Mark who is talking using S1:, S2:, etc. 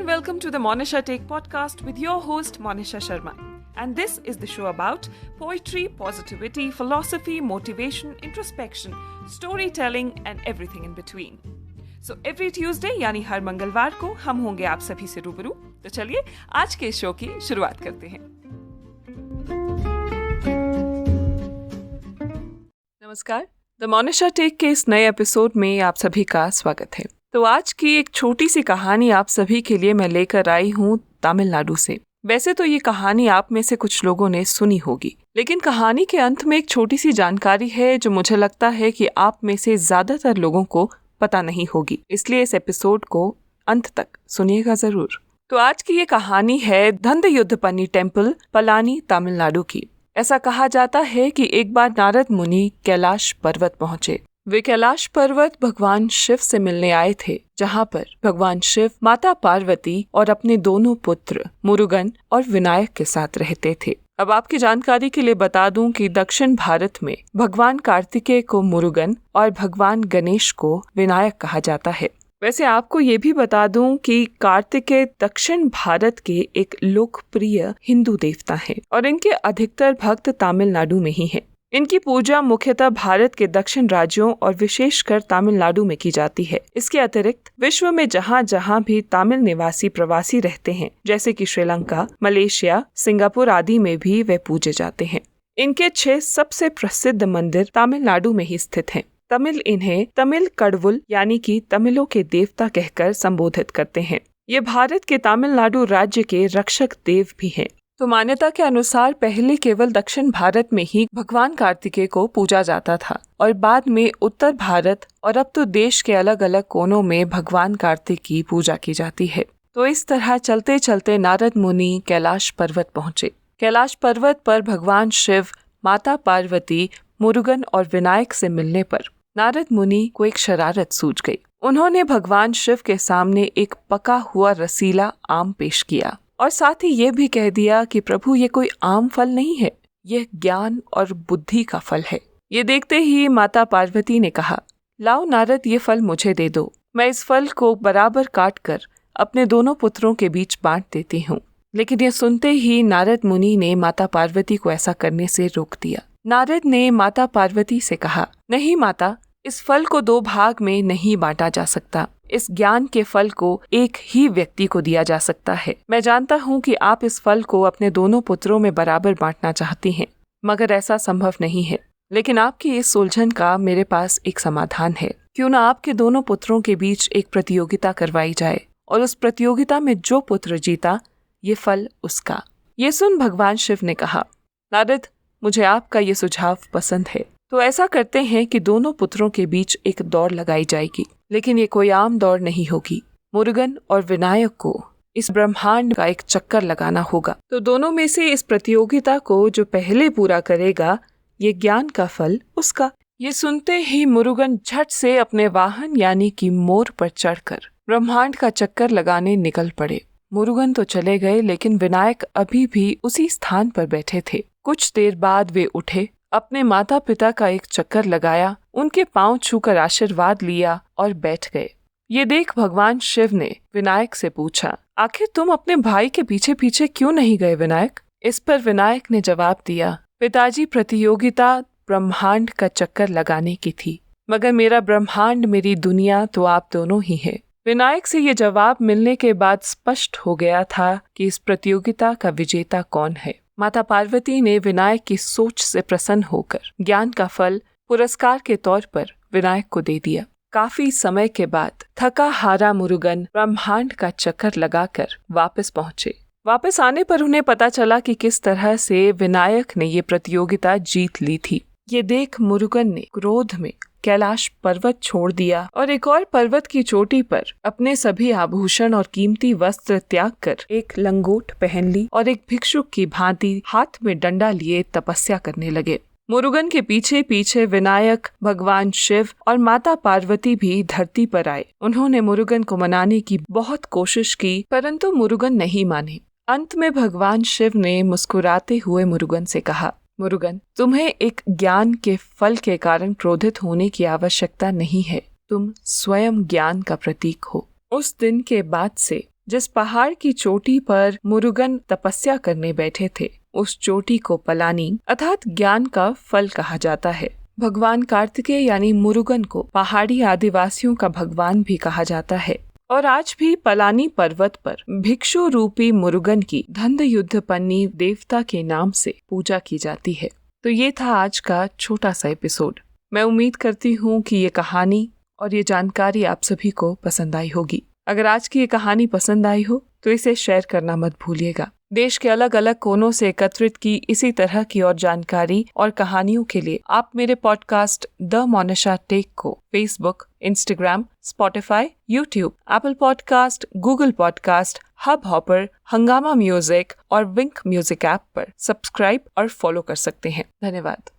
S1: welcome to the Monisha Take podcast with your host Monisha Sharma. And this is the show about poetry, positivity, philosophy, motivation, introspection, storytelling and everything in between. So every Tuesday यानी हर मंगलवार को हम होंगे आप सभी से रूबरू। तो चलिए आज के शो की शुरुआत करते हैं। नमस्कार, द मोनिशा टेक के इस नए एपिसोड में आप सभी का स्वागत है। तो आज की एक छोटी सी कहानी आप सभी के लिए मैं लेकर आई हूँ तमिलनाडु से। वैसे तो ये कहानी आप में से कुछ लोगों ने सुनी होगी, लेकिन कहानी के अंत में एक छोटी सी जानकारी है जो मुझे लगता है कि आप में से ज्यादातर लोगों को पता नहीं होगी, इसलिए इस एपिसोड को अंत तक सुनिएगा जरूर। तो आज की ये कहानी है दंडयुद्धपन्नी टेम्पल, पलानी, तमिलनाडु की। ऐसा कहा जाता है कि एक बार नारद मुनि कैलाश पर्वत पहुँचे। वे कैलाश पर्वत भगवान शिव से मिलने आए थे, जहाँ पर भगवान शिव माता पार्वती और अपने दोनों पुत्र मुरुगन और विनायक के साथ रहते थे। अब आपकी जानकारी के लिए बता दूं कि दक्षिण भारत में भगवान कार्तिकेय को मुरुगन और भगवान गणेश को विनायक कहा जाता है। वैसे आपको ये भी बता दूं कि कार्तिकेय दक्षिण भारत के एक लोकप्रिय हिंदू देवता हैं और इनके अधिकतर भक्त तमिलनाडु में ही हैं। इनकी पूजा मुख्यतः भारत के दक्षिण राज्यों और विशेषकर तमिलनाडु में की जाती है। इसके अतिरिक्त विश्व में जहाँ जहाँ भी तमिल निवासी प्रवासी रहते हैं, जैसे कि श्रीलंका, मलेशिया, सिंगापुर आदि में भी वे पूजे जाते हैं। इनके 6 सबसे प्रसिद्ध मंदिर तमिलनाडु में ही स्थित हैं। तमिल इन्हें तमिल कड़वुल यानी कि तमिलों के देवता कहकर संबोधित करते हैं। ये भारत के तमिलनाडु राज्य के रक्षक देव भी हैं। तो मान्यता के अनुसार पहले केवल दक्षिण भारत में ही भगवान कार्तिकेय को पूजा जाता था और बाद में उत्तर भारत और अब तो देश के अलग अलग कोनों में भगवान कार्तिक की पूजा की जाती है। तो इस तरह चलते चलते नारद मुनि कैलाश पर्वत पहुँचे। कैलाश पर्वत पर भगवान शिव, माता पार्वती, मुरुगन और विनायक से मिलने पर नारद मुनि को एक शरारत सूझ गई। उन्होंने भगवान शिव के सामने एक पका हुआ रसीला आम पेश किया और साथ ही ये भी कह दिया कि प्रभु ये कोई आम फल नहीं है, यह ज्ञान और बुद्धि का फल है। ये देखते ही माता पार्वती ने कहा, लाओ नारद, ये फल मुझे दे दो। मैं इस फल को बराबर काट कर अपने दोनों पुत्रों के बीच बांट देती हूँ। लेकिन ये सुनते ही नारद मुनि ने माता पार्वती को ऐसा करने से रोक दिया। नारद ने माता पार्वती से कहा, नहीं माता, इस फल को 2 भाग में नहीं बांटा जा सकता। इस ज्ञान के फल को एक ही व्यक्ति को दिया जा सकता है। मैं जानता हूँ कि आप इस फल को अपने दोनों पुत्रों में बराबर बांटना चाहती हैं, मगर ऐसा संभव नहीं है। लेकिन आपकी इस उलझन का मेरे पास एक समाधान है। क्यों ना आपके दोनों पुत्रों के बीच एक प्रतियोगिता करवाई जाए और उस प्रतियोगिता में जो पुत्र जीता, ये फल उसका। ये सुन भगवान शिव ने कहा, नारद, मुझे आपका ये सुझाव पसंद है। तो ऐसा करते हैं कि दोनों पुत्रों के बीच एक दौड़ लगाई जाएगी, लेकिन ये कोई आम दौड़ नहीं होगी। मुरुगन और विनायक को इस ब्रह्मांड का एक चक्कर लगाना होगा। तो दोनों में से इस प्रतियोगिता को जो पहले पूरा करेगा, ये ज्ञान का फल उसका। ये सुनते ही मुरुगन झट से अपने वाहन यानी कि मोर पर चढ़कर ब्रह्मांड का चक्कर लगाने निकल पड़े। मुरुगन तो चले गए, लेकिन विनायक अभी भी उसी स्थान पर बैठे थे। कुछ देर बाद वे उठे, अपने माता पिता का एक चक्कर लगाया, उनके पांव छूकर आशीर्वाद लिया और बैठ गए। ये देख भगवान शिव ने विनायक से पूछा, आखिर तुम अपने भाई के पीछे पीछे क्यों नहीं गए विनायक? इस पर विनायक ने जवाब दिया, पिताजी, प्रतियोगिता ब्रह्मांड का चक्कर लगाने की थी, मगर मेरा ब्रह्मांड, मेरी दुनिया तो आप दोनों ही है। विनायक से ये जवाब मिलने के बाद स्पष्ट हो गया था कि इस प्रतियोगिता का विजेता कौन है। माता पार्वती ने विनायक की सोच से प्रसन्न होकर ज्ञान का फल पुरस्कार के तौर पर विनायक को दे दिया। काफी समय के बाद थका हारा मुरुगन ब्रह्मांड का चक्कर लगाकर वापस पहुंचे। वापस आने पर उन्हें पता चला कि किस तरह से विनायक ने ये प्रतियोगिता जीत ली थी। ये देख मुरुगन ने क्रोध में कैलाश पर्वत छोड़ दिया और एक और पर्वत की चोटी पर अपने सभी आभूषण और कीमती वस्त्र त्याग कर एक लंगोट पहन ली और एक भिक्षुक की भांति हाथ में डंडा लिए तपस्या करने लगे। मुरुगन के पीछे पीछे विनायक, भगवान शिव और माता पार्वती भी धरती पर आए। उन्होंने मुरुगन को मनाने की बहुत कोशिश की, परंतु मुरुगन नहीं माने। अंत में भगवान शिव ने मुस्कुराते हुए मुरुगन से कहा, मुरुगन, तुम्हें एक ज्ञान के फल के कारण क्रोधित होने की आवश्यकता नहीं है। तुम स्वयं ज्ञान का प्रतीक हो। उस दिन के बाद से जिस पहाड़ की चोटी पर मुरुगन तपस्या करने बैठे थे, उस चोटी को पलानी अर्थात ज्ञान का फल कहा जाता है। भगवान कार्तिकेय यानी मुरुगन को पहाड़ी आदिवासियों का भगवान भी कहा जाता है और आज भी पलानी पर्वत पर भिक्षु रूपी मुरुगन की धंध युद्धपन्नी देवता के नाम से पूजा की जाती है। तो ये था आज का छोटा सा एपिसोड। मैं उम्मीद करती हूँ कि ये कहानी और ये जानकारी आप सभी को पसंद आई होगी। अगर आज की ये कहानी पसंद आई हो तो इसे शेयर करना मत भूलिएगा। देश के अलग अलग कोनों से एकत्रित की इसी तरह की और जानकारी और कहानियों के लिए आप मेरे पॉडकास्ट द मोनिशा टेक को Facebook, Instagram, Spotify, YouTube, Apple podcast, Google podcast, hub hopper, हंगामा म्यूजिक और विंक म्यूजिक ऐप पर सब्सक्राइब और फॉलो कर सकते हैं। धन्यवाद।